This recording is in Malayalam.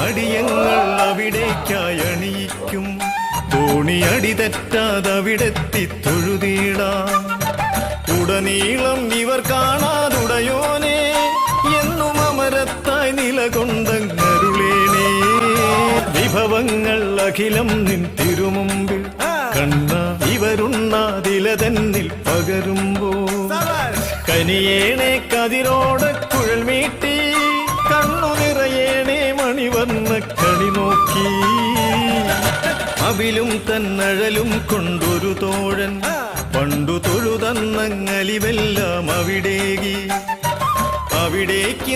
അടിയങ്ങൾ അവിടേക്കായി അണിയിക്കും. തോണിയടി തെറ്റാതവിടെത്തി തൊഴുതീടാം. ഉടനീളം ഇവർ കാണാതുടയോനെ എന്നും അമരത്തായി നിലകൊണ്ടങ്ങരുളേനേ. വിഭവങ്ങൾ അഖിലം നിൻ തിരുമുമ്പിൽ കണ്ണ ഇവരുണ്ണാതില തന്നിൽ പകരുമ്പോ കനിയേണേ കതിരോട് കുഴൽ മീട്ടി കണ്ണു നിറയേണേ മണിവർണ്ണ കണി നോക്കി. അവിലും തന്നഴലും കൊണ്ടൊരു തോഴൻ പണ്ടു തൊഴുതന്നങ്ങലിവെല്ലാം അവിടേക്ക്